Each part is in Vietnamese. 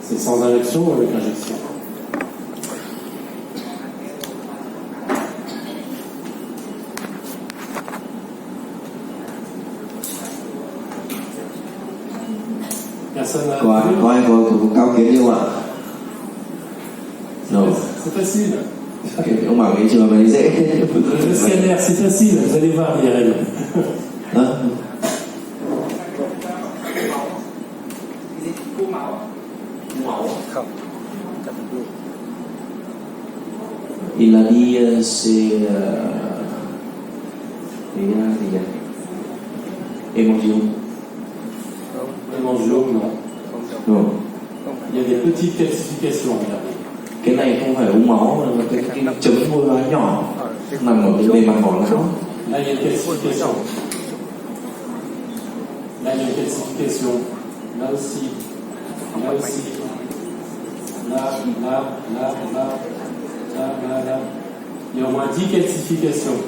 C'est sans injection ou avec injection? Personne n'a... Có ai có cao kiến không ạ? Non. C'est facile. Ông bảo cái trường này dễ. Le scanner, c'est facile, vous allez voir les règles. Il a dit c'est hémangiome. Hémangiome, non. Non. Il y a des petites calcifications, regardez. Cái này không phải u máu mà cái chấm môi hóa nhỏ nằm ở cái bề mặt vỏ não. Là, il y a une calcification. Là, il y a une calcification. Là aussi. Là aussi. Là, là, là, là. Là, là, là. Il y a au moins 10 calcifications.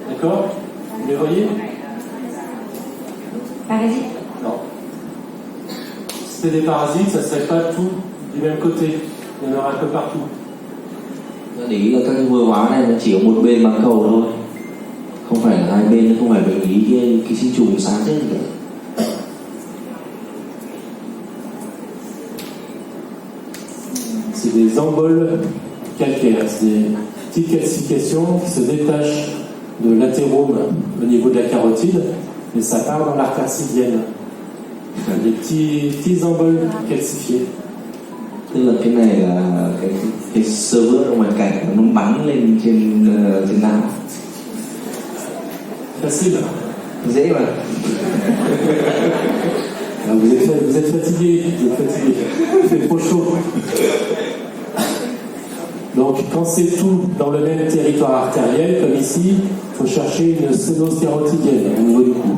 D'accord? Vous les voyez? Parasite? Non. Si c'était des parasites, ça ne serait pas tout du même côté. Il y en aura que partout. Để ý là các cái vôi hóa này nó chỉ ở một bên mãng cầu thôi, không phải là hai bên, không phải bệnh lý cái sinh trùng sáng chết gì cả. C'est des emboles calcaires, c'est des petites calcifications qui se détachent de l'athérome au niveau de la carotide et ça part dans l'artère sylvienne. Des petits emboles calcifiés. Tức là cái này là cái xơ vữa ở ngoài cảnh nó bắn lên trên não. Facile. Dễ mà. Vous êtes fatigué, il fait trop chaud. Donc quand c'est tout dans le même territoire artériel, comme ici, il faut chercher une sténose carotidienne au niveau du cou.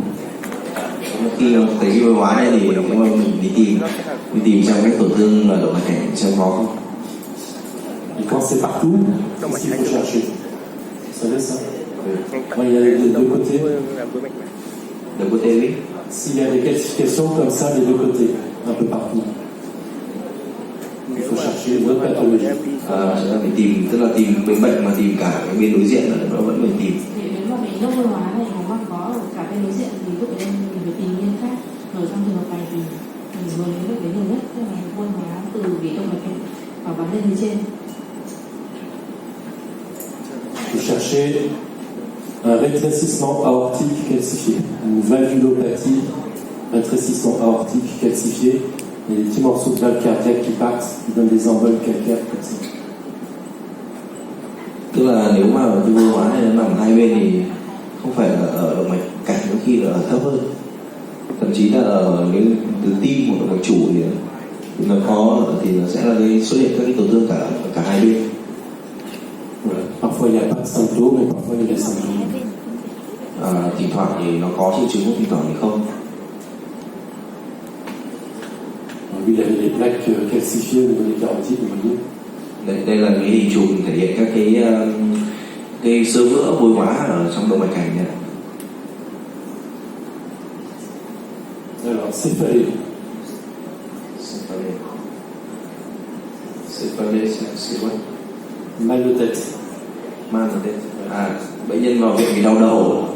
Khi mà thấy cái vôi hóa này thì nếu mà mình đi tìm trong cái tổn thương là động mạch cảnh xem có không. Et quand c'est partout, ici il faut chercher. Vous savez ça? Il y a les deux côtés. De côté oui. S'il y a des calcifications comme ça des deux côtés, un peu partout, il faut chercher une autre pathologie. Chúng ta phải tìm, tức là tìm cái bệnh mà tìm cả cái bên đối diện là nó vẫn phải tìm. Nếu mà bị nốt vôi hóa này mà có ở cả bên đối diện thì lúc đấy mình phải tìm nguyên khác. Rồi trong trường hợp này thì mình vừa lấy được cái nhiều nhất là vôi hóa từ vị động mạch và bắn lên phía trên. Il faut chercher un rétrécissement aortique calcifié, une valvulopathie, rétrécissement aortique calcifié, et des petits morceaux de valve cardiaque qui partent, qui donnent des emboles calcaires comme ça. Tức là nếu mà cái vôi hóa này nó nằm hai bên thì không phải là ở động mạch cảnh, có khi là thấp hơn, thậm chí là ở cái từ tim hoặc động mạch chủ thì nó có thì nó sẽ là cái xuất hiện các cái tổn thương cả hai bên. Voilà. Parfois il n'y a pas de symptômes et parfois il y a des symptômes. Thỉnh thoảng thì nó có triệu chứng, thỉnh thoảng thì không. Lui, il avait des plaques calcifiées au niveau des carotides, vous voyez. Đây là cái hình chụp thể hiện các cái xơ vữa vôi hóa ở trong động mạch cảnh này. Alors, céphalée. Céphalée, c'est quoi? Mal de tête. Mal de tête. Bệnh nhân vào viện vì đau đầu.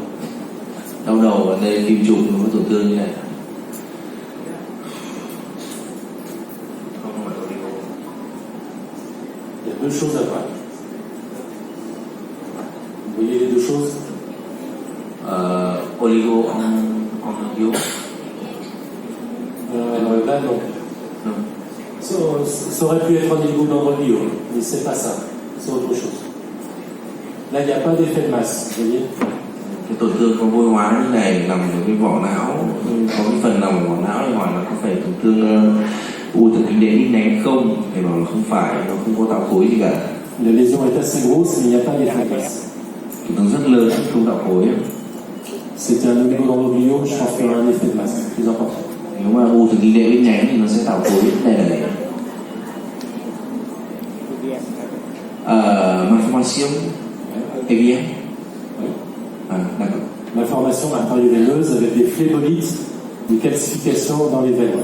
Đau đầu ở đây kim trùng nó có tổn thương như này. Il y a deux choses à voir. Vous voyez les deux choses? Oligo en bio. Là, non. Ça aurait pu être un oligodendroglio, mais c'est pas ça. C'est autre chose. Là, il n'y a pas d'effet de masse, vous voyez? Cái tổn thương có vôi hóa như này nằm ở cái vỏ não, có cái phần nằm ở vỏ não thì hỏi là có phải tổn thương u thần kinh đệm nén không? Thì bảo là không phải, nó không có tạo khối gì cả. La lésion est assez grosse, mais il n'y a pas d'effet de masse. Tổn thương rất lớn, không tạo khối. C'était un oligodendroglio, je pense qu'il y aura un effet de masse plus important. Nếu mà u thần kinh đệm nén thì nó sẽ tạo khối này. Malformation bien. D'accord. Malformation artério-veineuse avec des phlébolites, des calcifications dans les veines.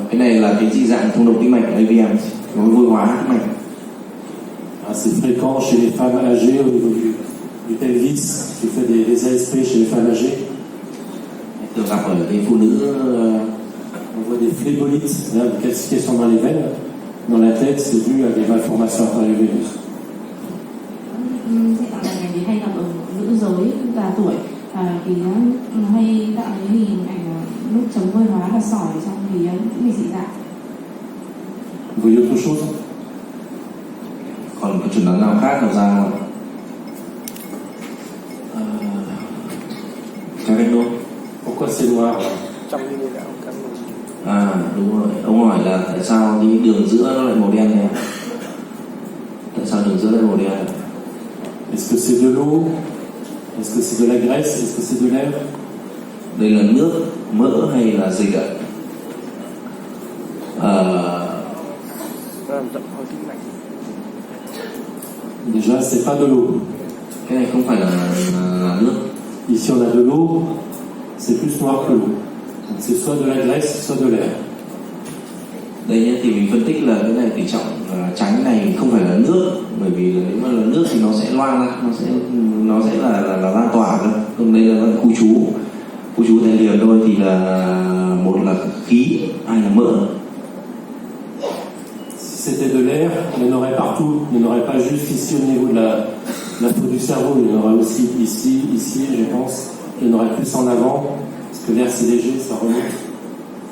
Cái này là cái dị dạng thông động tĩnh mạch AVM, nó vôi hóa tĩnh mạch. C'est fréquent chez les femmes âgées au niveau du pelvis, qui fait des ASP chez les femmes âgées. Thường gặp ở cái phụ nữ. On voit des phlébolites, là, des calcifications dans les veines, dans la tête, c'est dû à des malformations artérioveineuses. Sẽ tạo này thì hay gặp ở nữ giới già tuổi, thì nó hay tạo cái hình ảnh lúc chống vôi hóa và sỏi trong thì cũng bị dị dạng. Vous voyez autre chose? Còn có chuẩn đoán nào khác nào ra không? Các cách đúng. Pourquoi c'est noir? Trong như là ông cắn Đúng rồi. Ông hỏi là tại sao cái đường giữa nó lại màu đen này? Tại sao đường giữa lại màu đen? Est-ce que c'est de l'eau? Est-ce que c'est de la graisse? Est-ce que c'est de l'air? Đây là nước, mỡ hay là dịch ạ? nó làm rộng hơn tĩnh mạch. Déjà, c'est pas de l'eau. Cái này không phải là nước. Ici, on a de l'eau, c'est plus noir que l'eau. Donc, c'est soit de la graisse, soit de l'air. Đây nhé, thì mình phân tích là cái này tỷ trọng trắng này không phải là nước, bởi vì là nếu mà là nước thì nó sẽ loang ra, nó sẽ là lan tỏa cơ. Còn đây là khu trú tại liền thôi, thì là một là khí, hai là mỡ. Si c'était de l'air, il y en aurait partout. Il n'y en aurait pas juste ici au niveau de la peau du cerveau. Il y en aurait aussi ici, je pense. Il y en aurait plus en avant, parce que l'air c'est léger, ça remonte.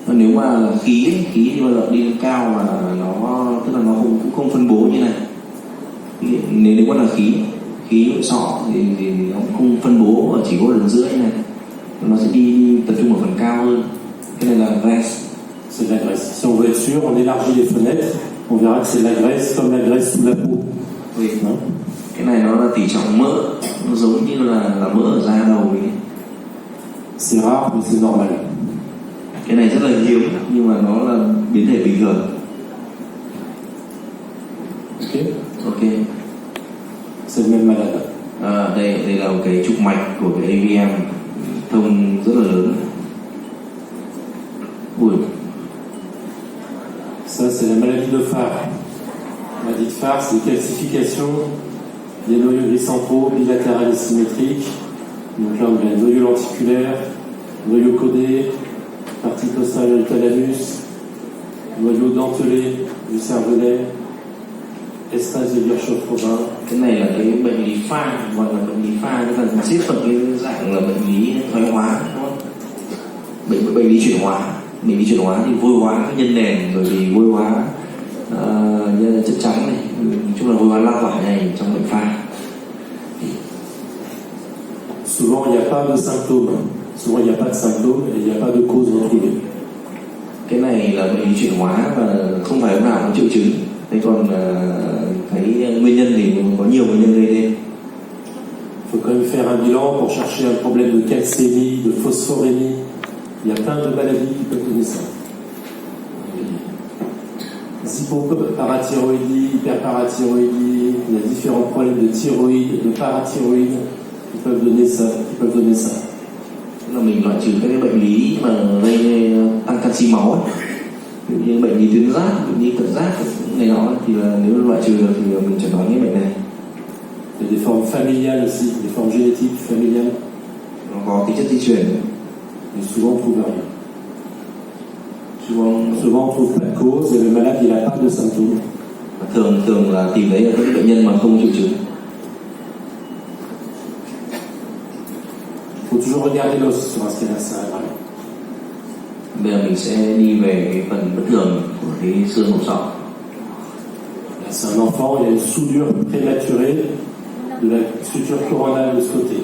Nếu mà là khí thì bao giờ đi lên cao mà nó tức là nó cũng không phân bố như này. Nếu mà là khí nội sọ thì nó không phân bố ở chỉ có đường giữa như này, nó sẽ đi tập trung ở phần cao hơn. Cái này là graisse. C'est de la graisse. Si on veut être sûr, on élargit les fenêtres, on verra que c'est de la graisse comme la graisse sous la peau. Cái này nó là tỷ trọng mỡ, nó giống như là mỡ ở da đầu ấy. C'est rare, mais c'est normal. Cái này rất là hiếm nhưng mà nó là biến thể bình thường. Ok. C'est le même malade. Đây là một cái trục mạch của cái AVM thông rất là lớn. Ça, c'est la maladie de Farr. La maladie de Farr, c'est une calcification des noyaux bicentraux bilatérales et symétriques. Donc là, on a le noyau lenticulaire, noyau codé, partie postérieure du thalamus, noyau dentelé du cervelet, estase de Virchow-Frovin. Cái này là cái bệnh lý pha, gọi là bệnh lý pha, tức là xếp vào cái dạng là bệnh lý thoái hóa, đúng không? Bệnh lý chuyển hóa. Bệnh lý chuyển hóa thì vôi hóa các nhân nền, bởi vì vôi hóa như là chất trắng này, chung là vôi hóa lan tỏa này trong bệnh pha. Souvent, il n'y a pas de symptômes. Souvent, il n'y a pas de symptômes et il n'y a pas de cause retrouvée. Cái này là bệnh lý chuyển hóa và không phải lúc nào có triệu chứng. Thế còn cái nguyên nhân thì có nhiều nguyên nhân gây nên. Il faut quand même faire un bilan pour chercher un problème de calcémie, de phosphorémie. Il y a plein de maladies qui peuvent donner ça. Hypoparathyroïdie, hyperparathyroïdie, il y a différents problèmes de thyroïde, de parathyroïde qui peuvent donner ça. Là mình loại trừ các cái bệnh lý mà gây tăng canxi máu ấy. Ví dụ như bệnh lý tuyến giáp, bệnh lý cận giáp này nọ thì là nếu loại trừ được thì mình chẩn đoán cái bệnh này. Il y a des formes familiales aussi, des formes génétiques familiales. Nó có tính chất di truyền. Mais souvent on trouve rien. Souvent on trouve pas de cause et le malade il n'a pas de symptômes. Thường là tìm thấy là các bệnh nhân mà không triệu chứng. Il faut toujours regarder l'os sur un scanner cérébral. Bây giờ mình sẽ đi về cái phần bất thường của cái xương hộp sọ. Là, c'est un enfant, il a une soudure prématurée de la suture coronale de ce côté.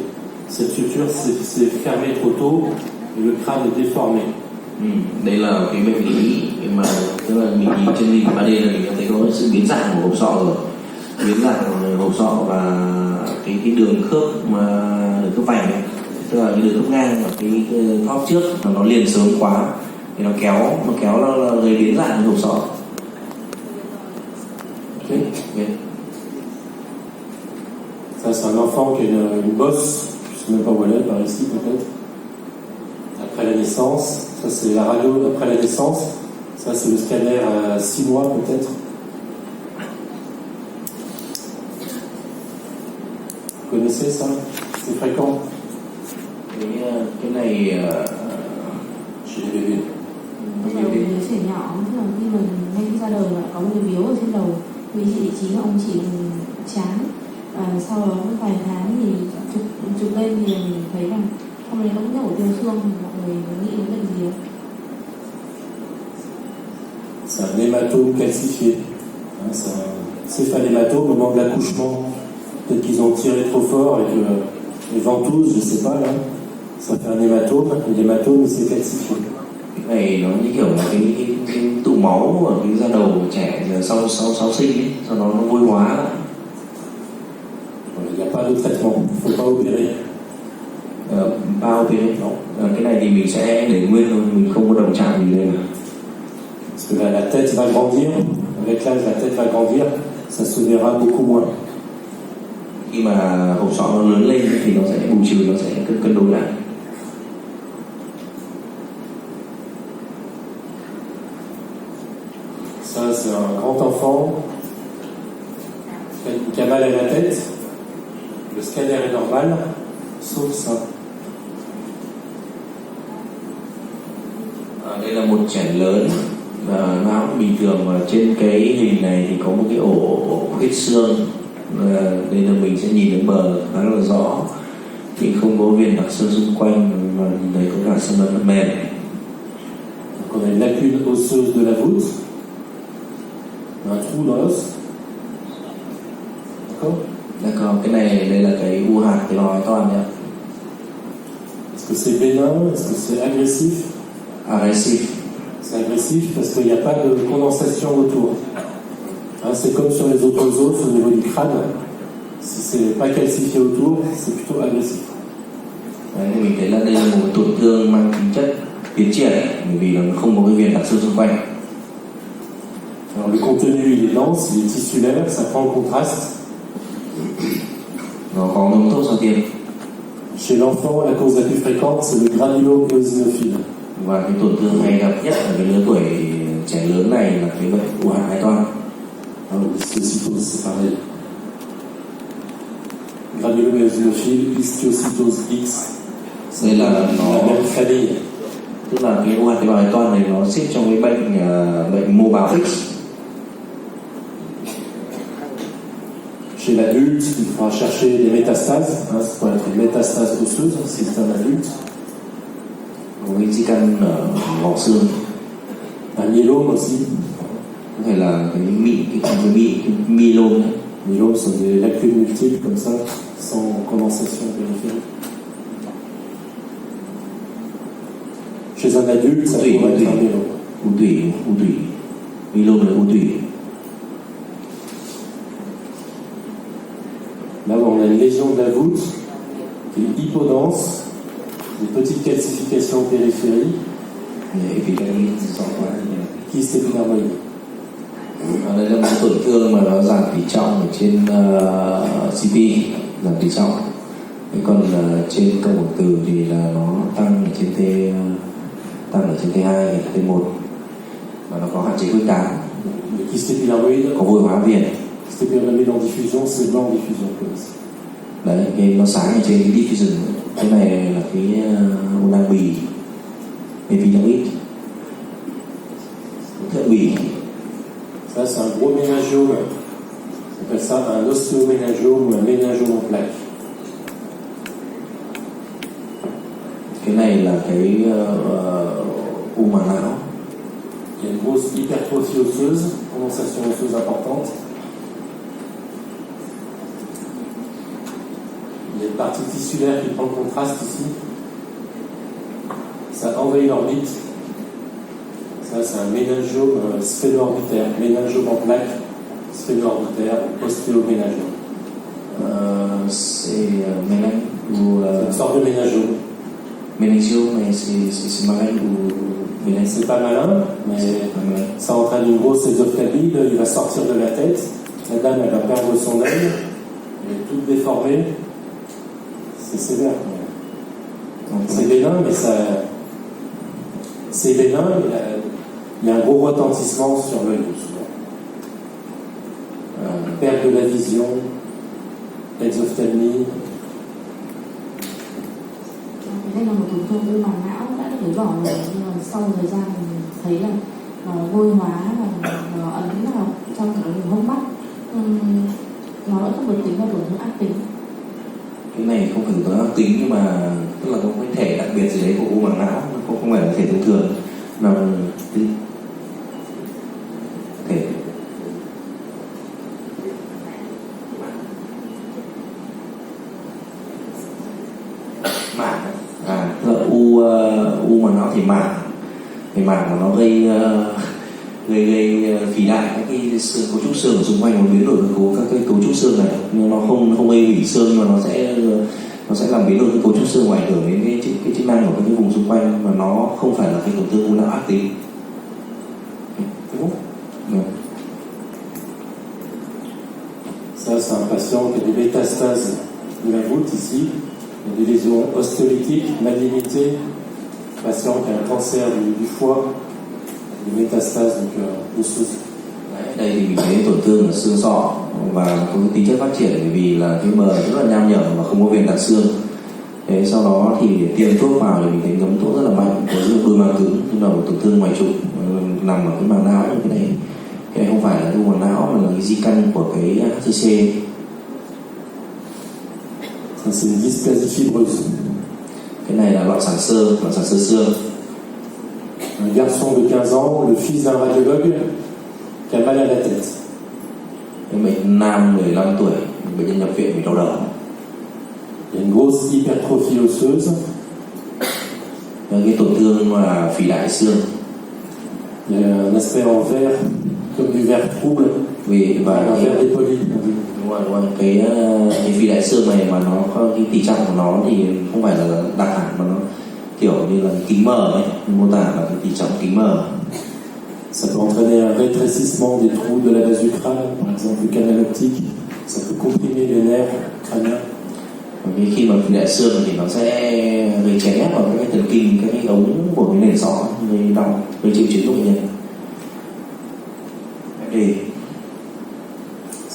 Cette suture s'est fermée trop tôt et le crâne est déformé. Đây là cái bệnh lý mà tức là mình nhìn trên hình 3D là mình thấy có sự biến dạng của hộp sọ rồi, biến dạng của hộp sọ và cái đường khớp vành này, tức là cái đường khớp ngang và cái khớp trước nó liền sớm quá thì nó kéo nó gây biến dạng của hộp sọ. Okay. Ça, c'est un enfant qui a une bosse, je ne sais même pas où elle est, par ici peut-être. Après la naissance, ça c'est la radio après la naissance. Ça, c'est le scanner à 6 mois peut-être. Vous connaissez ça? C'est fréquent cái này chez les bébés. Bây giờ đứa trẻ nhỏ thường khi mình ngay khi ra đời là có một cái biếu ở trên đầu, vị trí mà ông chỉ chán. Sau đó vài tháng thì chụp lên thì mình thấy rằng trong đấy có những ổ tiêu xương, mọi người nghĩ đến bệnh gì? C'est un hématome calcifié. Hein, c'est un céphalématome au moment de l'accouchement. Peut-être qu'ils ont tiré trop fort avec les ventouses, je sais pas là. Ça fait un hématome, et l'hématome il s'est calcifié. Cái này nó như kiểu là cái tụ máu ở cái da đầu của trẻ sau sinh ấy, sau đó nó vôi hóa. Il n'y a pas de traitement, il ne faut pas opérer. Pas opérer non. Cái này thì mình sẽ để nguyên thôi, mình không có động chạm gì lên. Parce que la tête va grandir, avec l'âge la tête va grandir, ça se verra beaucoup moins. Khi mà hộp sọ nó lớn lên thì nó sẽ bù trừ, nó sẽ cân đối lại. Ça, c'est un grand enfant qui a mal à la tête. Le scanner est normal, sauf ça. Đây là một trẻ lớn, não bình thường, và trên cái hình này thì có một cái ổ huyết xương. Đây là mình sẽ nhìn đến bờ khá là rõ, thì không có viên đặc xương xung quanh, và nhìn thấy có cả xương rất mềm. Donc on a une lacune osseuse de la voûte, un trou dans l'os. D'accord, cái này đây là cái u hạt tế bào ái toan nhé. Est-ce que c'est bénin? Est-ce que c'est agressif? Agressif. C'est agressif parce qu'il n'y a pas de condensation autour. Hein, c'est comme sur les autres os au niveau du crâne. Si c'est pas calcifié autour, c'est plutôt agressif. Đấy, thì mình thấy là đây là một tổn thương mang tính chất tiến triển, bởi vì nó không có cái viên đặc xương xung quanh. Alors le contenu il est dense, il est tissulaire, ça prend le contraste. Nó có ngấm tốt sau tiêm. Chez l'enfant, la cause la plus fréquente, c'est le granulome eosinophile. Và cái tổn thương hay gặp nhất ở cái lứa tuổi trẻ lớn này là cái bệnh u hạt ái toan. Histiocytose, c'est pareil. Granulome eosinophile, histiocytose X. Đây là La nó, même famille. tức là cái u hạt tế bào ái toan này nó xếp trong cái bệnh mô báo X. Chez l'adulte, il faudra chercher des métastases. Hein, ça pourrait être une métastase osseuse si c'est un adulte. Có cái di căn ở vỏ xương. Un myélome aussi. Có thể là cái myélome. Myélome sont des lacunes multiples comme ça, sans condensation périphérique. Chez un adulte, ça pourrait être un myélome. U tủy. Myélome là u tủy. Là où on a une lésion de la voûte, qui est hypodense, des petites calcifications périphériques, kyste épidermoïde. Đây là một tổn thương mà nó giảm tỉ trọng ở trên CT, giảm tỉ trọng. Còn trên câu bổng từ thì là nó tăng ở trên T2, T1, và nó có hạn chế khuếch tán. Le kyste épidermoïde, Có vôi hóa viền. kyste épidermoïde en diffusion, c'est blanc en diffusion comme ici. Đấy, cái nó sáng ở trên cái diffusion. Cái này là cái u nang bì, epidermoid, thượng bì. Ça, c'est un gros méningiome. On appelle ça un ostéoméningiome ou un méningiome en plaques. Cái này là cái u màng não. Il y a une grosse hypertrophie osseuse, condensation osseuse importante. Il y a une partie tissulaire qui prend le contraste ici. Ça envahit l'orbite. Ça, c'est un méningiome sphéno-orbitaire, méningiome en plaques, sphéno-orbitaire, ostéoméningiome. C'est méninge ou C'est une sorte de méningiome. méningiome, mais c'est méninge ou méninge. C'est pas malin, mais ça entraîne une grosse ésophagie, il va sortir de la tête. La dame, elle va perdre son œil, elle est toute déformée. C'est sévère. C'est bénin, mais ça. C'est bénin, mais il y a un gros retentissement sur l'œil souvent. Perte de la vision, exophtalmie. Đây là một tổn thương u màng não đã được hiểu rõ rồi, nhưng mà sau thời gian mình thấy là nó vôi hóa và nó ấn vào trong cái hốc mắt, nó vẫn không được tính là tổn thương ác tính. Cái này không phải tổn thương ác tính, nhưng mà tức là có cái thể đặc biệt gì đấy của u màng não, nó không phải là thể thông thường, là thể mảng, tức là u màng não thể mảng là nó gây phì đại các cái xương, cấu trúc xương ở xung quanh, nó biến đổi các cái cấu trúc xương này, nhưng nó không gây hủy xương, nhưng mà nó sẽ làm biến đổi cái cấu trúc xương, ảnh hưởng đến cái chức năng của cái vùng xung quanh, mà nó không phải là cái tổn thương u não ác tính. Ça, c'est un patient qui a des métastases de la voûte ici, il y a des lésions ostéolytiques, malignité, patient qui a un cancer du foie, des métastases donc osseuses. Đây thì mình thấy tổn thương ở xương sọ và có cái tính chất phát triển, bởi vì là cái bờ rất là nham nhở và không có viền đạn xương. Thế sau đó thì tiêm thuốc vào thì mình thấy ngấm thuốc rất là mạnh, có đôi màng cứng, nhưng mà một tổn thương ngoài trục nằm ở cái màng não. Cái này không phải là u màng não mà là cái di căn của cái HCC. Ça, c'est une dysplasie fibreuse. Cái này là loạn sản xơ xương. Un garçon de 15 ans, le fils d'un radiologue, qui a mal à la tête. Cái bệnh nam 15 tuổi, bệnh nhân nhập viện vì đau đầu. Il y a une grosse hypertrophie osseuse. Cái tổn thương là phì đại xương. Il y a un aspect en vert, comme du vert trouble, Và un vert dépoli. đúng rồi, cái phì đại xương này mà nó có cái tỷ trọng của nó thì không phải là đặc hẳn, mà nó kiểu như là kính mờ ấy, mô tả là cái tỷ trọng kính mờ. Ça peut entraîner un rétrécissement des trous de la base du crâne, par exemple le canal optique. Ça peut comprimer les nerfs crâniens. Bởi vì khi mà phì đại xương thì nó sẽ gây chèn ép vào các cái thần kinh, các cái ống của cái nền sọ, gây đau, gây triệu chứng của bệnh nhân.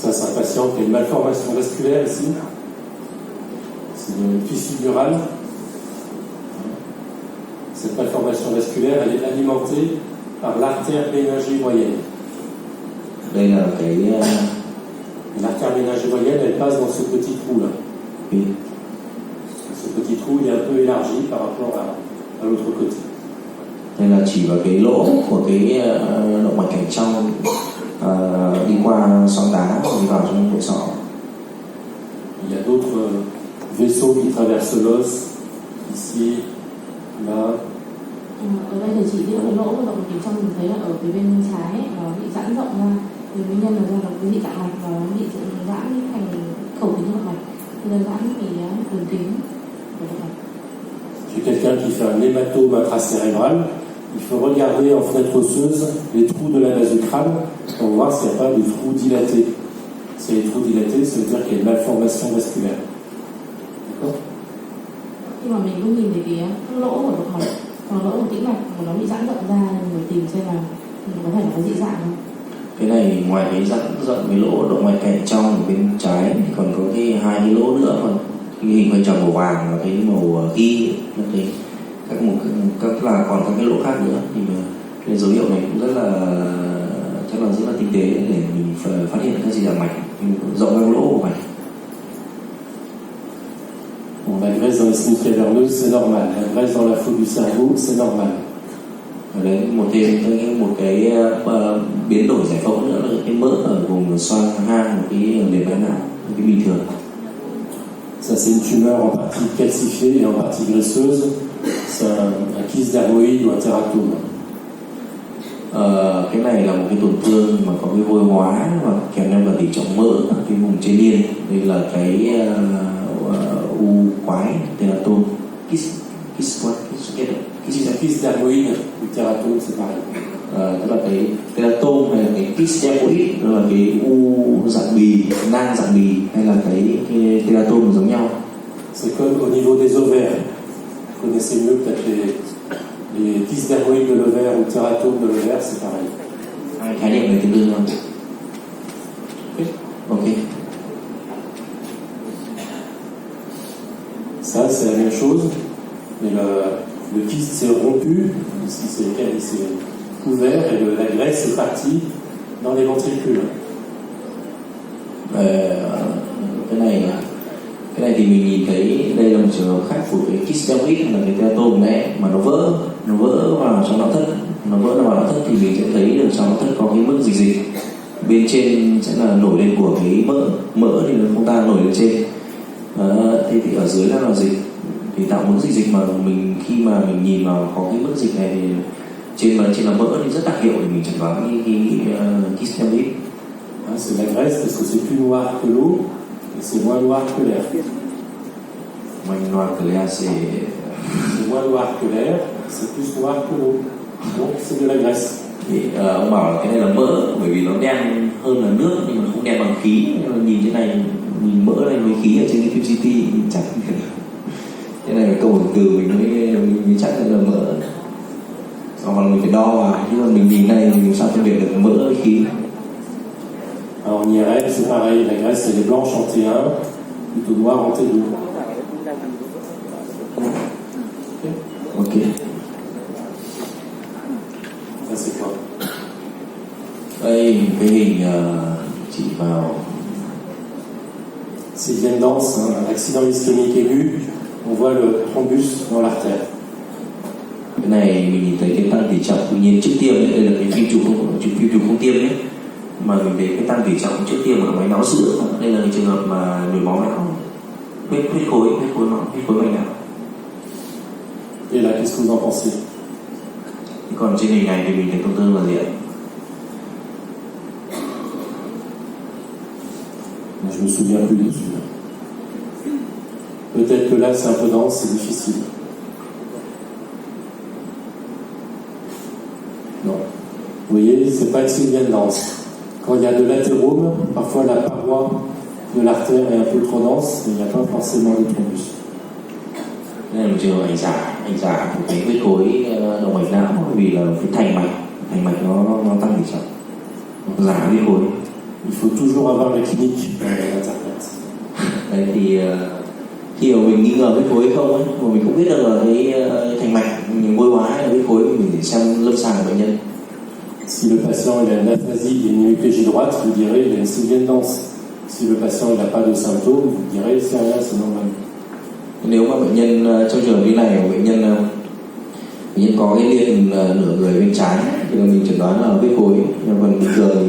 Ça, c'est un patient qui a une malformation vasculaire ici. C'est une fissure durale. Cette malformation vasculaire, elle est alimentée par l'artère méningée moyenne. Đây là cái l'artère méningée moyenne, elle passe dans ce petit trou-là. Ce petit trou, il est un peu élargi par rapport à l'autre côté. Đây là chỉ vào cái lỗ của cái động mạch cảnh trong, đi qua xoắn đá và đi vào trong nội sọ. Il y a d'autres vaisseaux qui traversent l'os, ici, là. Ở đây thì chỉ biết cái lỗ của động mạch cảnh trong mình thấy là ở phía bên trái nó bị giãn rộng ra, thì nguyên nhân là do cái dị dạng mạch và nó bị giãn thành khẩu kính động mạch, thì là giãn cái đường kính của động mạch. Chez quelqu'un qui fait un hématome intracérébral, il faut regarder en fenêtre osseuse les trous de la base du crâne pour voir s'il n'y a pas des trous dilatés. S'il y a des trous dilatés, ça veut dire qu'il y a une malformation vasculaire. D'accord? Khi mà mình cứ nhìn về cái lỗ của động mạch, còn lỗ của tĩnh mạch mà nó bị giãn rộng ra, mình tìm xem là có thể là có dị dạng không. Cái này ngoài cái giãn rộng cái lỗ động mạch cảnh trong ở bên trái thì còn có cái hai cái lỗ nữa, còn cái hình quanh tròn màu vàng và cái màu ghi là cái các là còn các cái lỗ khác nữa, thì cái dấu hiệu này cũng rất là tinh tế để mình phát hiện các dị dạng mạch, rộng các lỗ của mạch. Bon, la graisse dans les symétries verneuses, c'est normal. La graisse dans la foule du cerveau, c'est normal. Ở đấy một cái biến đổi giải phẫu nữa là cái mỡ ở vùng xoang hang, một cái liệt bánh não, một cái bình thường. Ça, c'est une tumeur en partie calcifiée et en partie graisseuse. C'est un kyste dermoïde ou un tératome. Cái này là một cái tổn thương mà có cái vôi hóa và kèm theo cả tỷ trọng mỡ ở cái vùng trên liên. Đây là cái u quái teratome, Kyste dermoïde ou tératome, c'est pareil. Tức là cái teratome hay là cái kyste dermoid, đó là cái u dạng bì, nang dạng bì, hay là cái teratome giống nhau. C'est comme au niveau des ovaires. Vous connaissez mieux peut-être Les dysdermoïdes de l'ovaire ou tératomes de l'ovaire, c'est pareil. Hai khái niệm này tương đương không? Ok. Ça, c'est la même chose, mais le kyste s'est rompu, il s'est ouvert et la graisse est partie dans les ventricules. Cái này thì mình nhìn thấy đây là một trường hợp khác của cái kystelioid là cái teratome này mà nó vỡ vào trong não thất, thì mình sẽ thấy được trong não thất có cái mức dịch bên trên sẽ là nổi lên của cái mỡ thì nó không ta nổi lên trên. Thế thì ở dưới nó là dịch thì tạo mức dịch mà mình khi mà mình nhìn vào có cái mức dịch này thì trên là mỡ thì rất đặc hiệu để mình chẩn đoán cái kystelioid. C'est la graisse parce que c'est plus noir que l'eau et c'est moins noir que l'air. Moins noir que l'air, c'est moins noir que l'air, c'est plus noir que l'eau. Donc c'est de la graisse. Thì ông bảo là cái này là mỡ bởi vì nó đen hơn là nước nhưng mà không đen bằng khí. Nhưng mà nhìn thế này, nhìn mỡ này với khí ở trên cái phim CT chẳng cái này là câu một từ mình mới chắc là mỡ. Còn mình phải đo vào, chứ còn mình nhìn này thì sao phân biệt được mỡ với khí. Alors, en IRM, c'est pareil, la graisse elle est blanche en T1, plutôt noire en T2. Ok. Ça c'est quoi? Đây cái hình chỉ vào. C'est veine dense, un accident ischémique aigu, on voit le thrombus dans l'artère. Cái này mình nhìn thấy cái tăng tỉ trọng tự nhiên trước tiêm ấy, đây là cái phim chụp không tiêm nhé. Mà mình thấy cái tăng tỉ trọng trước tiêm ở máy não sữa, đây là cái trường hợp mà nhồi máu não, huyết khối mạch não. Et là, qu'est-ce que vous en pensez? Còn trên hình này thì mình thấy tổn thương là gì ạ? Je me souviens plus de celui-là. Peut-être que là c'est un peu dense, c'est difficile. Non. Vous voyez, c'est pas une sylvienne dense. Quand il y a de l'athérome, parfois la paroi de l'artère est un peu trop dense, mais il n'y a pas forcément de thrombus. Đây là một trường hợp ảnh giả của cái huyết khối động mạch não vì là cái thành mạch nó tăng tỉ trọng, nó giả huyết khối. Il faut toujours avoir la clinique l'interprète. Đấy thì khi mà mình nghi ngờ huyết khối không ấy, mà mình không biết được là cái thành mạch mình vôi hóa hay là huyết khối, mình phải xem lâm sàng của bệnh nhân. Si le patient il a une aphasie et une hémiplégie droite, vous direz il a une sylvienne dense. Si le patient il n'a pas de symptômes, vous direz c'est rien, c'est normal. Nếu mà bệnh nhân trong trường hợp như này, bệnh nhân có cái liệt nửa người bên trái thì là mình chẩn đoán là huyết khối, nhưng còn bình thường